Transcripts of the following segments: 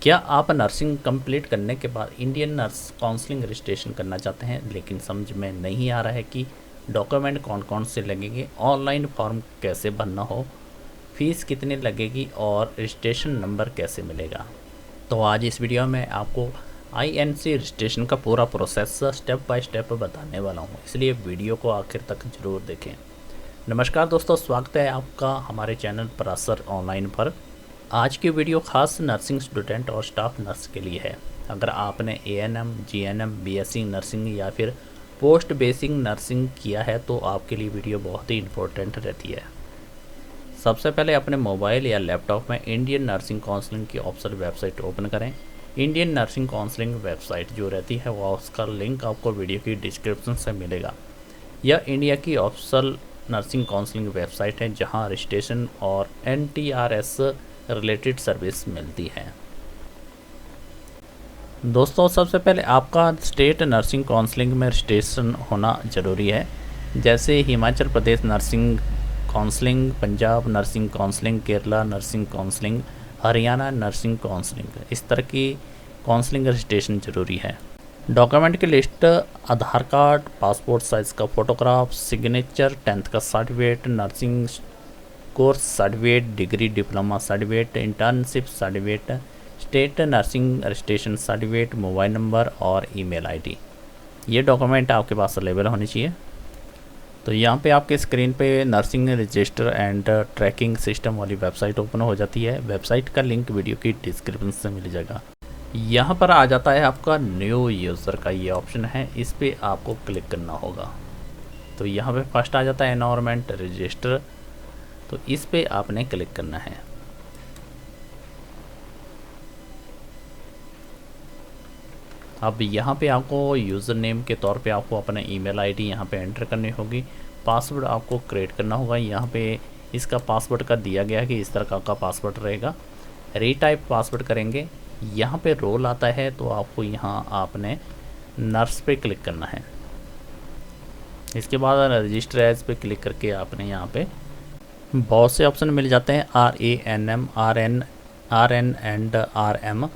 क्या आप nursing complete करने के बाद इंडियन नर्स काउंसलिंग रजिस्ट्रेशन करना चाहते हैं लेकिन समझ में नहीं आ रहा है कि डॉक्यूमेंट कौन कौन से लगेंगे, ऑनलाइन फॉर्म कैसे भरना हो, फीस कितनी लगेगी और रजिस्ट्रेशन नंबर कैसे मिलेगा? तो आज इस वीडियो में आपको आईएनसी रजिस्ट्रेशन का पूरा प्रोसेस स्टेप बाय स्टेप बताने वाला हूँ, इसलिए वीडियो को आखिर तक ज़रूर देखें। नमस्कार दोस्तों, स्वागत है आपका हमारे चैनल पराशर ऑनलाइन पर। आज की वीडियो खास नर्सिंग स्टूडेंट और स्टाफ नर्स के लिए है। अगर आपने एएनएम, जीएनएम, बीएससी नर्सिंग या फिर पोस्ट बेसिक नर्सिंग किया है तो आपके लिए वीडियो बहुत ही इम्पोर्टेंट रहती है। सबसे पहले अपने मोबाइल या लैपटॉप में इंडियन नर्सिंग काउंसलिंग की ऑफिशियल वेबसाइट ओपन करें। इंडियन नर्सिंग काउंसलिंग वेबसाइट जो रहती है वो उसका लिंक आपको वीडियो की डिस्क्रिप्शन से मिलेगा। यह इंडिया की ऑफिशियल नर्सिंग काउंसलिंग वेबसाइट है जहां रजिस्ट्रेशन और एनटीआरएस रिलेटेड सर्विस मिलती है। दोस्तों, सबसे पहले आपका स्टेट नर्सिंग काउंसलिंग में रजिस्ट्रेशन होना ज़रूरी है। जैसे Himachal Pradesh nursing counselling, Punjab nursing counselling, Kerala nursing counselling, Haryana nursing counselling, इस तरह की काउंसलिंग रजिस्ट्रेशन ज़रूरी है। डॉक्यूमेंट की list: Aadhaar card, passport size का फ़ोटोग्राफ, सिग्नेचर, 10th का certificate, nursing course certificate, degree diploma certificate, internship certificate, state nursing registration certificate, mobile number और email ID. ये डॉक्यूमेंट आपके पास अवेलेबल होने चाहिए। तो यहाँ पे आपके स्क्रीन पे nursing register and tracking system वाली वेबसाइट ओपन हो जाती है। वेबसाइट का लिंक वीडियो की डिस्क्रिप्शन से मिल जाएगा। यहाँ पर आ जाता है आपका न्यू यूज़र का ये ऑप्शन है, इस पर आपको क्लिक करना होगा। तो यहाँ पे फर्स्ट आ जाता है एनवायरनमेंट रजिस्टर, तो इस पे आपने क्लिक करना है। अब यहाँ पे आपको यूज़र नेम के तौर पे आपको अपना ईमेल आईडी यहाँ पे एंटर करनी होगी। पासवर्ड आपको क्रिएट करना होगा। यहाँ पे इसका पासवर्ड का दिया गया है कि इस तरह का आपका पासवर्ड रहेगा। रीटाइप पासवर्ड करेंगे। यहाँ पे रोल आता है तो आपको यहाँ आपने नर्स पे क्लिक करना है। इसके बाद रजिस्टर एज पे क्लिक करके आपने यहाँ पे बहुत से ऑप्शन मिल जाते हैं, RANM, RN एंड RM।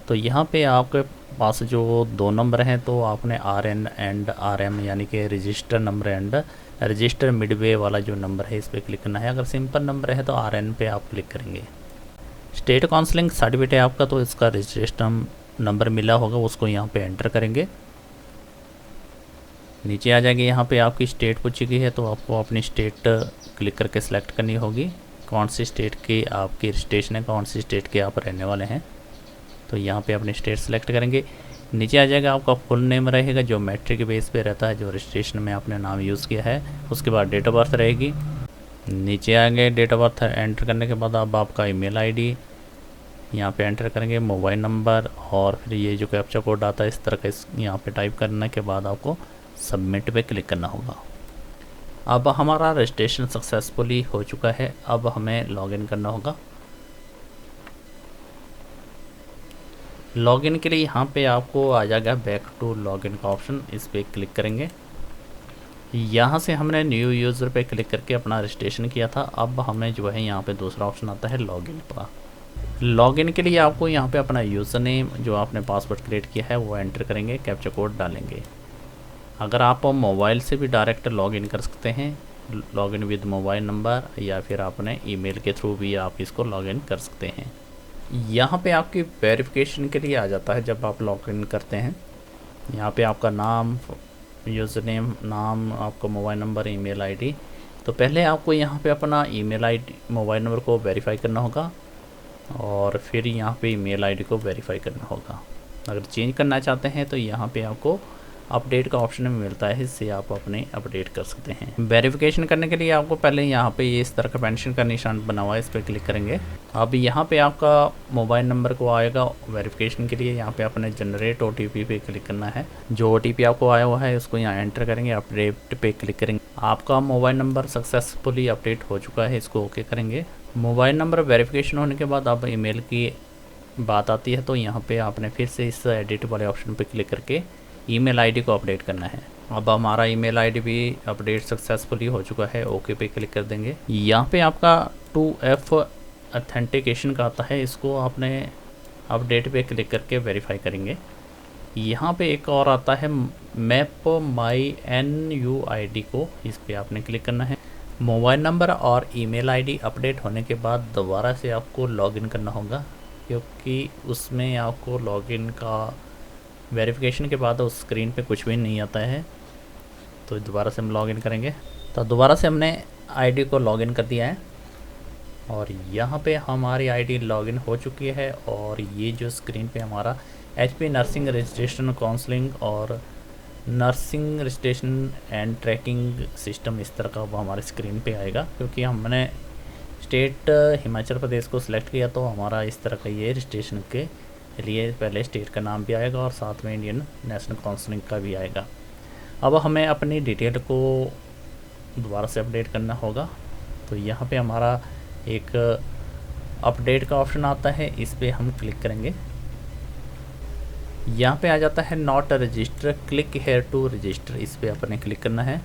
तो यहाँ पे आपके पास जो दो नंबर हैं तो आपने RN एंड RM यानी कि register number and register Midway वाला जो नंबर है इस पर क्लिक करना है। अगर सिंपल नंबर है तो RN पे आप क्लिक करेंगे। स्टेट काउंसलिंग सर्टिफिकेट है आपका, तो इसका रजिस्ट्रेशन नंबर मिला होगा, उसको यहाँ पे एंटर करेंगे। नीचे आ जाएगी, यहाँ पे आपकी स्टेट पूछी गई है तो आपको अपनी स्टेट क्लिक करके सिलेक्ट करनी होगी। कौन सी स्टेट की आपकी रजिस्ट्रेशन है, कौन सी स्टेट के आप रहने वाले हैं, तो यहाँ पे अपनी स्टेट सेलेक्ट करेंगे। नीचे आ जाएगा आपका फुल नेम रहेगा जो मैट्रिक बेस पे रहता है, जो रजिस्ट्रेशन में आपने नाम यूज़ किया है। उसके बाद डेट ऑफ बर्थ रहेगी। नीचे आएंगे, डेट ऑफ बर्थ एंटर करने के बाद अब आपका ईमेल आईडी यहाँ पे एंटर करेंगे, मोबाइल नंबर और फिर ये जो कैप्चा कोड आता है इस तरह का यहाँ पे टाइप करने के बाद आपको सबमिट पे क्लिक करना होगा। अब हमारा रजिस्ट्रेशन सक्सेसफुली हो चुका है। अब हमें लॉगिन करना होगा। लॉगिन के लिए यहाँ पे आपको आ जाएगा बैक टू लॉगिन का ऑप्शन, इस पर क्लिक करेंगे। यहाँ से हमने न्यू यूज़र पे क्लिक करके अपना रजिस्ट्रेशन किया था। अब हमें जो है यहाँ पे दूसरा ऑप्शन आता है लॉगिन का। लॉगिन के लिए आपको यहाँ पे अपना यूज़र नेम जो आपने पासवर्ड क्रिएट किया है वो एंटर करेंगे, कैप्चा कोड डालेंगे। अगर आप मोबाइल से भी डायरेक्ट लॉगिन कर सकते हैं, लॉगिन विद मोबाइल नंबर, या फिर आपने ईमेल के थ्रू भी आप इसको लॉगिन कर सकते हैं। यहाँ पे आपकी वेरिफिकेशन के लिए आ जाता है जब आप लॉगिन करते हैं। यहाँ पे आपका नाम, यूज़र नेम, नाम, आपका मोबाइल नंबर, ईमेल आईडी। तो पहले आपको यहाँ पे अपना ईमेल आईडी, मोबाइल नंबर को वेरीफाई करना होगा और फिर यहाँ पे ईमेल आईडी को वेरीफाई करना होगा। अगर चेंज करना चाहते हैं तो यहाँ पे आपको अपडेट का ऑप्शन मिलता है, इससे आप अपने अपडेट कर सकते हैं। वेरिफिकेशन करने के लिए आपको पहले यहाँ पे इस तरह का पेंशन का निशान बना हुआ है, इस पर क्लिक करेंगे। अब यहाँ पे आपका मोबाइल नंबर को आएगा वेरिफिकेशन के लिए। यहाँ पे अपने जनरेट OTP पे क्लिक करना है। जो OTP आपको आया हुआ है उसको यहाँ एंटर करेंगे, अपडेट पे क्लिक करेंगे। आपका मोबाइल नंबर सक्सेसफुली अपडेट हो चुका है, इसको ओके करेंगे। मोबाइल नंबर वेरिफिकेशन होने के बाद अब ईमेल की बात आती है, तो यहाँ पे आपने फिर से इस एडिट वाले ऑप्शन पे क्लिक करके ईमेल आईडी को अपडेट करना है। अब हमारा ईमेल आईडी भी अपडेट सक्सेसफुली हो चुका है, ओके पे क्लिक कर देंगे। यहाँ पे आपका 2F ऑथेंटिकेशन का आता है, इसको आपने अपडेट पे क्लिक करके वेरीफाई करेंगे। यहाँ पे एक और आता है मैप माई NUID को, इस पर आपने क्लिक करना है। मोबाइल नंबर और ईमेल आईडी अपडेट होने के बाद दोबारा से आपको लॉगिन करना होगा, क्योंकि उसमें आपको लॉगिन का वेरिफिकेशन के बाद उस स्क्रीन पे कुछ भी नहीं आता है। तो दोबारा से हम लॉगिन करेंगे। तो दोबारा से हमने आईडी को लॉगिन कर दिया है और यहाँ पे हमारी आईडी लॉगिन हो चुकी है। और ये जो स्क्रीन पे हमारा HP नर्सिंग रजिस्ट्रेशन काउंसलिंग और nursing registration and tracking system इस तरह का वो हमारे स्क्रीन पे आएगा, क्योंकि हमने स्टेट हिमाचल प्रदेश को सिलेक्ट किया तो हमारा इस तरह का ये रजिस्ट्रेशन के लिए पहले स्टेट का नाम भी आएगा और साथ में इंडियन नेशनल काउंसलिंग का भी आएगा। अब हमें अपनी डिटेल को दोबारा से अपडेट करना होगा। तो यहाँ पे हमारा एक अपडेट का ऑप्शन आता है, इस पर हम क्लिक करेंगे। यहाँ पे आ जाता है not register, click here to register, इस पर अपने क्लिक करना है।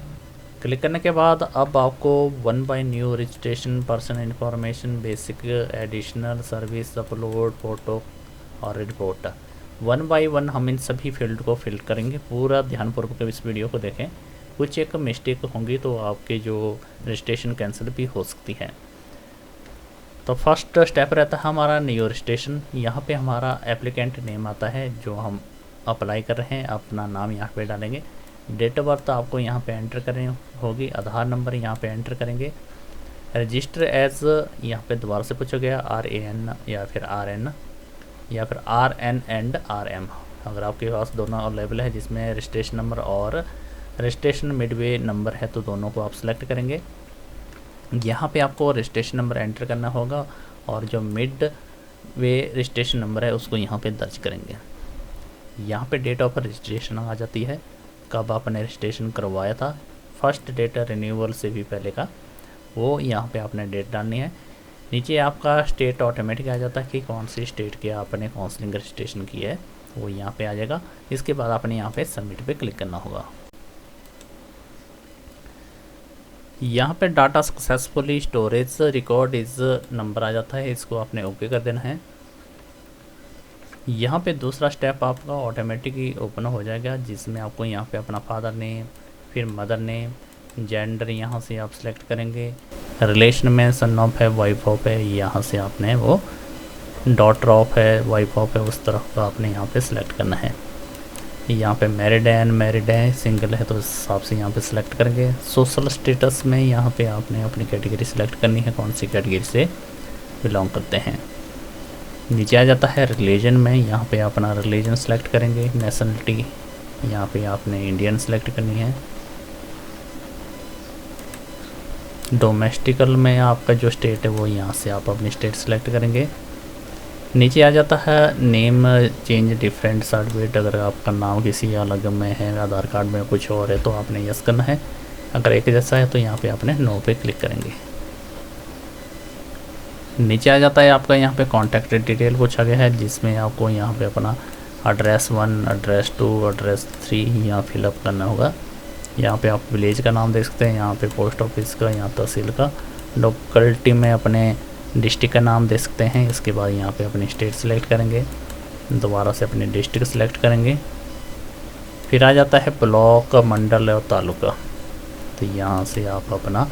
क्लिक करने के बाद अब आपको 1 by new registration, person information, basic additional service, upload photo और रिपोर्ट, 1 बाय 1 हम इन सभी फील्ड को फिल करेंगे। पूरा ध्यानपूर्वक इस वीडियो को देखें, कुछ एक मिस्टेक होंगी तो आपके जो रजिस्ट्रेशन कैंसिल भी हो सकती है। तो फर्स्ट स्टेप रहता है हमारा न्यू रजिस्ट्रेशन। यहाँ पे हमारा एप्लीकेंट नेम आता है जो हम अप्लाई कर रहे हैं, अपना नाम यहाँ पे डालेंगे। डेट ऑफ बर्थ आपको यहाँ पे एंटर करनी होगी, आधार नंबर यहाँ पे एंटर करेंगे। रजिस्टर एज यहाँ पे दोबारा से पूछा गया RAN या फिर RN या फिर RN एंड RM, अगर आपके पास दोनों अवेलेबल है जिसमें रजिस्ट्रेशन नंबर और रजिस्ट्रेशन मिडवे नंबर है तो दोनों को आप सेलेक्ट करेंगे। यहाँ पे आपको रजिस्ट्रेशन नंबर एंटर करना होगा और जो मिड वे रजिस्ट्रेशन नंबर है उसको यहाँ पे दर्ज करेंगे। यहाँ पे डेट ऑफ रजिस्ट्रेशन आ जाती है, कब आपने रजिस्ट्रेशन करवाया था, फर्स्ट डेट रिन्यूअल से भी पहले का, वो यहाँ पे आपने डेट डालनी है। नीचे आपका स्टेट ऑटोमेटिक आ जाता है कि कौन सी स्टेट के आपने काउंसलिंग रजिस्ट्रेशन की है, वो यहाँ पे आ जाएगा। इसके बाद आपने यहाँ पे सबमिट पे क्लिक करना होगा। यहाँ पे data successfully storage record is number आ जाता है, इसको आपने ओके कर देना है। यहाँ पे दूसरा स्टेप आपका ऑटोमेटिक ही ओपन हो जाएगा, जिसमें आपको यहाँ पे अपना फादर नेम, फिर मदर नेम, जेंडर यहाँ से आप सिलेक्ट करेंगे, रिलेशन में सन ऑफ है, वाइफ ऑफ है, यहाँ से आपने वो डॉटर ऑफ है, वाइफ ऑफ है, उस तरह का आपने यहाँ पे सिलेक्ट करना है। यहाँ पे मैरिड है, अनमैरिड है, सिंगल है, तो इस हिसाब से यहाँ पे सिलेक्ट करेंगे। सोशल स्टेटस में यहाँ पे आपने अपनी कैटेगरी सिलेक्ट करनी है, कौन सी कैटेगरी से बिलोंग करते हैं। नीचे आ जाता है रिलीजन में, यहाँ पे अपना रिलीजन सेलेक्ट करेंगे। नेशनलिटी यहाँ पे आपने इंडियन सेलेक्ट करनी है। डोमेस्टिकल में आपका जो स्टेट है वो यहाँ से आप अपनी स्टेट सेलेक्ट करेंगे। नीचे आ जाता है नेम चेंज डिफरेंट सर्टिफिकेट, अगर आपका नाम किसी अलग में है, आधार कार्ड में कुछ और है तो आपने यस करना है, अगर एक जैसा है तो यहाँ पे आपने नो पे क्लिक करेंगे। नीचे आ जाता है आपका यहाँ पे कॉन्टैक्ट डिटेल पूछा गया है, जिसमें आपको यहाँ पे अपना एड्रेस 1, एड्रेस 2, एड्रेस 3 यहाँ फिलअप करना होगा। यहाँ पे आप विलेज का नाम देख सकते हैं, यहाँ पे पोस्ट ऑफिस का, यहाँ तहसील का, लोकेलिटी में अपने डिस्ट्रिक्ट का नाम दे सकते हैं। इसके बाद यहाँ पे अपनी स्टेट सेलेक्ट करेंगे, दोबारा से अपनी डिस्ट्रिक्ट सेलेक्ट करेंगे। फिर आ जाता है ब्लॉक, मंडल और तालुका, तो यहाँ से आप अपना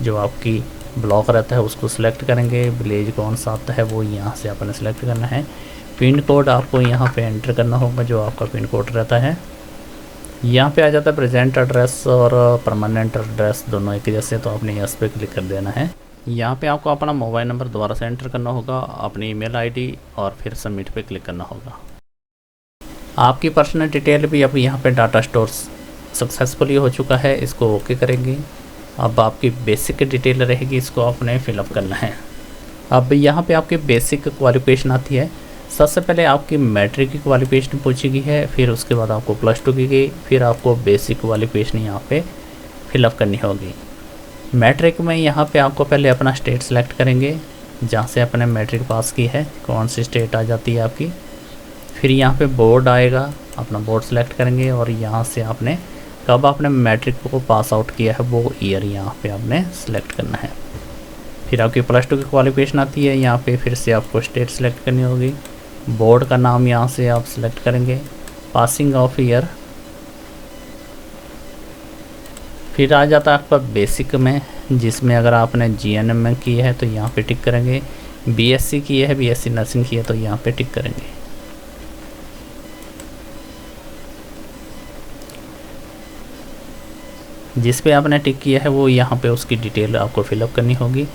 जो आपकी ब्लॉक रहता है उसको सिलेक्ट करेंगे। विलेज कौन सा आता है वो यहाँ से आपने सेलेक्ट करना है। पिन कोड आपको यहाँ पे एंटर करना होगा, जो आपका पिन कोड रहता है। यहाँ पे आ जाता है प्रेजेंट एड्रेस और परमानेंट एड्रेस, दोनों एक जैसे, तो आपने यस पे क्लिक कर देना है। यहाँ पे आपको अपना मोबाइल नंबर दोबारा से एंटर करना होगा, अपनी ईमेल आईडी, और फिर सबमिट पे क्लिक करना होगा। आपकी पर्सनल डिटेल भी अब यहाँ पे डाटा स्टोर सक्सेसफुली हो चुका है, इसको ओके करेंगे। अब आपकी बेसिक डिटेल रहेगी, इसको आपने फिलअप करना है। अब यहाँ पे आपकी बेसिक क्वालिफिकेशन आती है। सबसे पहले आपकी मैट्रिक की क्वालिफिकेशन पूछी गई है, फिर उसके बाद आपको +2 की गई, फिर आपको बेसिक क्वालिफिकेशन यहाँ पे फिलअप करनी होगी। मैट्रिक में यहाँ पे आपको पहले अपना स्टेट सेलेक्ट करेंगे, जहाँ से आपने मैट्रिक पास की है, कौन सी स्टेट आ जाती है आपकी। फिर यहाँ पे बोर्ड आएगा, अपना बोर्ड सेलेक्ट करेंगे और यहाँ से आपने कब आपने मैट्रिक को पास आउट किया है वो ईयर यहाँ पे आपने सेलेक्ट करना है। फिर आपकी +2 की क्वालिफिकेशन आती है, यहाँ पे फिर से आपको स्टेट सेलेक्ट करनी होगी, बोर्ड का नाम यहाँ से आप सिलेक्ट करेंगे, पासिंग ऑफ ईयर, फिर आ जाता है आपका बेसिक में, जिसमें अगर आपने जीएनएम में की है तो यहाँ पे टिक करेंगे, बीएससी की है, बीएससी नर्सिंग की है तो यहाँ पे टिक करेंगे। जिस पे आपने टिक किया है वो यहाँ पे उसकी डिटेल आपको फिलअप करनी होगी।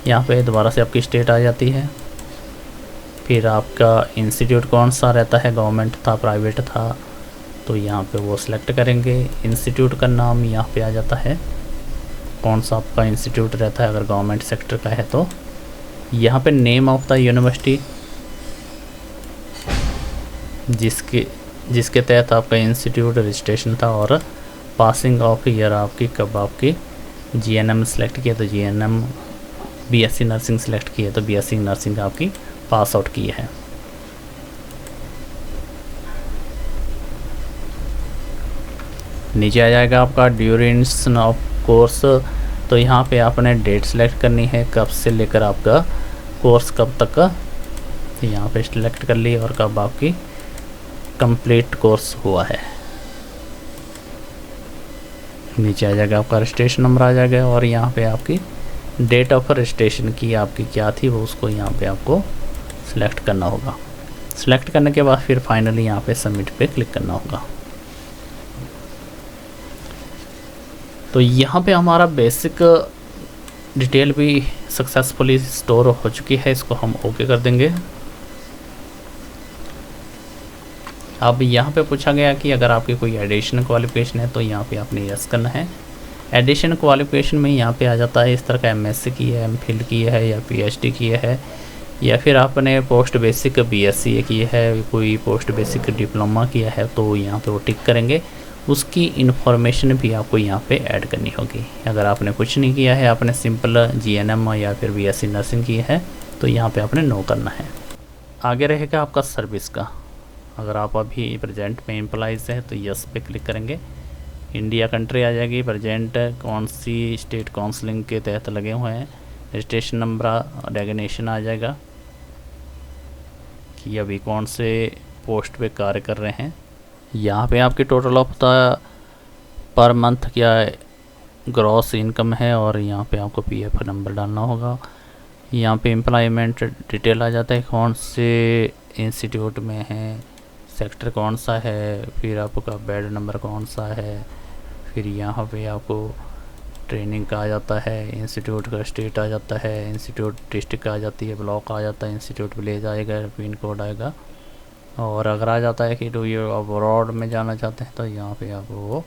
यहाँ पे दोबारा से आपकी स्टेट आ जाती है, फिर आपका इंस्टीट्यूट कौन सा रहता है, गवर्नमेंट था प्राइवेट था, तो यहाँ पे वो सिलेक्ट करेंगे। इंस्टीट्यूट का नाम यहाँ पे आ जाता है, कौन सा आपका इंस्टीट्यूट रहता है, अगर गवर्नमेंट सेक्टर का है तो यहाँ पे नेम ऑफ द यूनिवर्सिटी जिसके तहत आपका इंस्टीट्यूट रजिस्ट्रेशन था, और पासिंग ऑफ ईयर आपकी कब आपकी जीएनएम सेलेक्ट किया तो जीएनएम, बीएससी नर्सिंग सेलेक्ट किया तो बीएससी नर्सिंग आपकी पास आउट की है। नीचे आ जाएगा आपका ड्यूरेशन ऑफ कोर्स, तो यहाँ पे आपने डेट सेलेक्ट करनी है, कब से लेकर आपका कोर्स कब तक, यहाँ पे सेलेक्ट कर ली, और कब आपकी कंप्लीट कोर्स हुआ है। नीचे आ जाएगा आपका रजिस्ट्रेशन नंबर आ जाएगा, और यहाँ पे आपकी डेट ऑफ रजिस्ट्रेशन की आपकी क्या थी वो उसको यहाँ पे आपको सिलेक्ट करना होगा। सिलेक्ट करने के बाद फिर फाइनली यहाँ पे सबमिट पे क्लिक करना होगा। तो यहाँ पे हमारा बेसिक डिटेल भी सक्सेसफुली स्टोर हो चुकी है, इसको हम ओके कर देंगे। अब यहाँ पे पूछा गया कि अगर आपकी कोई एडिशनल क्वालिफिकेशन है तो यहाँ पे आपने यस करना है। एडिशनल क्वालिफिकेशन में यहाँ पे आ जाता है इस तरह का एमएससी की है, एमफिल की है, या पीएचडी की है, या फिर आपने पोस्ट बेसिक बीएससी की है, कोई पोस्ट बेसिक डिप्लोमा किया है तो यहाँ पे वो टिक करेंगे। उसकी इन्फॉर्मेशन भी आपको यहाँ पे ऐड करनी होगी। अगर आपने कुछ नहीं किया है, आपने सिंपल जीएनएम या फिर बीएससी नर्सिंग की है तो यहाँ पे आपने नो करना है। आगे रहेगा आपका सर्विस का। अगर आप अभी प्रेजेंट में एम्प्लॉइज़ है तो यस पे क्लिक करेंगे। इंडिया कंट्री आ जाएगी, प्रेजेंट कौन सी स्टेट काउंसलिंग के तहत लगे हुए हैं, रजिस्ट्रेशन नंबर डेजिग्नेशन आ जाएगा कि अभी कौन से पोस्ट पे कार्य कर रहे हैं। यहाँ पे आपकी total of the per month क्या ग्रॉस इनकम है, और यहाँ पे आपको पीएफ नंबर डालना होगा। यहाँ पे एम्प्लॉयमेंट डिटेल आ जाता है, कौन से इंस्टीट्यूट में है, सेक्टर कौन सा है, फिर आपका बेड नंबर कौन सा है, फिर यहाँ पे आपको ट्रेनिंग का आ जाता है, इंस्टीट्यूट का स्टेट आ जाता है, इंस्टीट्यूट डिस्ट्रिक्ट आ जाती है, ब्लॉक आ जाता है, इंस्टीट्यूट विलेज आएगा, पिन कोड आएगा। और अगर आ जाता है कि तो ये अब्रॉड में जाना चाहते हैं तो यहाँ पे आप वो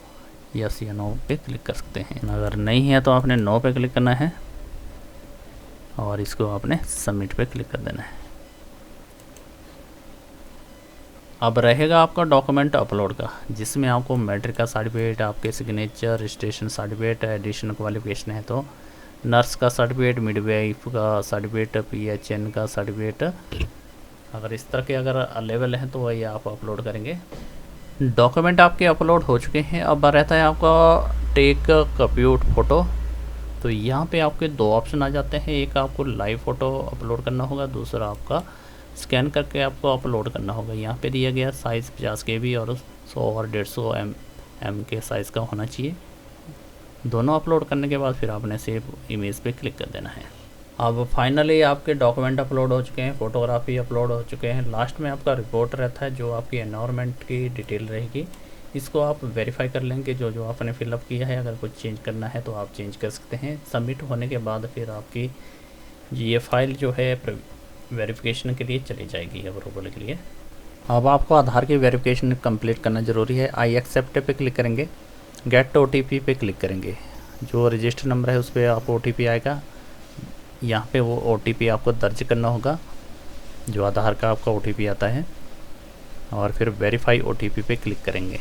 यस या नो पे क्लिक कर सकते हैं। अगर नहीं है तो आपने नो पे क्लिक करना है, और इसको आपने सबमिट पे क्लिक कर देना है। अब रहेगा आपका डॉक्यूमेंट अपलोड का, जिसमें आपको मैट्रिक का सर्टिफिकेट, आपके signature, registration certificate, additional qualification है तो नर्स का सर्टिफिकेट, मिडवाइफ का सर्टिफिकेट, पीएचएन का सर्टिफिकेट, अगर इस तरह के अगर अवेलेबल हैं तो वही आप अपलोड करेंगे। डॉक्यूमेंट आपके अपलोड हो चुके हैं। अब रहता है आपका टेक कंप्यूट फ़ोटो। तो यहाँ पे आपके दो ऑप्शन आ जाते हैं, एक आपको लाइव फ़ोटो अपलोड करना होगा, दूसरा आपका स्कैन करके आपको अपलोड करना होगा। यहाँ पे दिया गया साइज़ 50 KB और 100 और 150 mm के साइज़ का होना चाहिए। दोनों अपलोड करने के बाद फिर आपने सेव इमेज पे क्लिक कर देना है। अब फाइनली आपके डॉक्यूमेंट अपलोड हो चुके हैं, फ़ोटोग्राफी अपलोड हो चुके हैं। लास्ट में आपका रिपोर्ट रहता है जो आपकी एनवायरनमेंट की डिटेल रहेगी। इसको आप वेरीफाई कर लेंगे, जो जो आपने फिलअप किया है। अगर कुछ चेंज करना है तो आप चेंज कर सकते हैं। सबमिट होने के बाद फिर आपकी ये फाइल जो है वेरिफिकेशन के लिए चली जाएगी, अप्रूवल के लिए। अब आपको आधार की वेरिफिकेशन कंप्लीट करना ज़रूरी है। आई एक्सेप्ट पे क्लिक करेंगे, गेट OTP पे क्लिक करेंगे। जो रजिस्टर नंबर है उस पर आपको OTP आएगा, यहाँ पे वो OTP आपको दर्ज करना होगा, जो आधार का आपका OTP आता है, और फिर वेरीफाई OTP पे क्लिक करेंगे।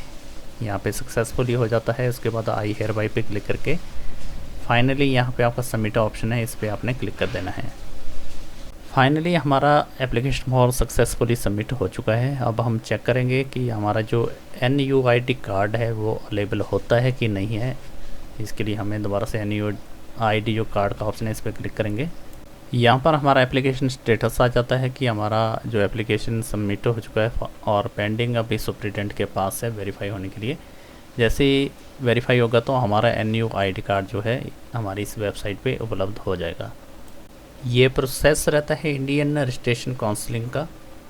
यहाँ पे सक्सेसफुली हो जाता है। उसके बाद आई हेयर बाई पे क्लिक करके फाइनली यहाँ पे आपका सबमिट ऑप्शन है, इस पर आपने क्लिक कर देना है। फाइनली हमारा एप्लीकेशन फॉर्म सक्सेसफुली सबमिट हो चुका है। अब हम चेक करेंगे कि हमारा जो NUID कार्ड है वो अवेलेबल होता है कि नहीं है। इसके लिए हमें दोबारा से NUID जो कार्ड का ऑप्शन है इस पर क्लिक करेंगे। यहाँ पर हमारा एप्लीकेशन स्टेटस आ जाता है कि हमारा जो एप्लीकेशन सबमिट हो चुका है और पेंडिंग अभी सुप्रिटेंडेंट के पास है वेरीफाई होने के लिए। जैसे ही वेरीफाई होगा तो हमारा NU ID कार्ड जो है हमारी इस वेबसाइट पे उपलब्ध हो जाएगा। ये प्रोसेस रहता है इंडियन रजिस्ट्रेशन काउंसलिंग का।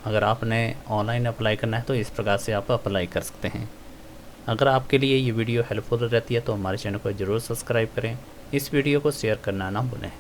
अगर आपने ऑनलाइन अप्लाई करना है तो इस प्रकार से आप अप्लाई कर सकते हैं। अगर आपके लिए ये वीडियो हेल्पफुल रहती है तो हमारे चैनल को ज़रूर सब्सक्राइब करें। इस वीडियो को शेयर करना ना भूलें।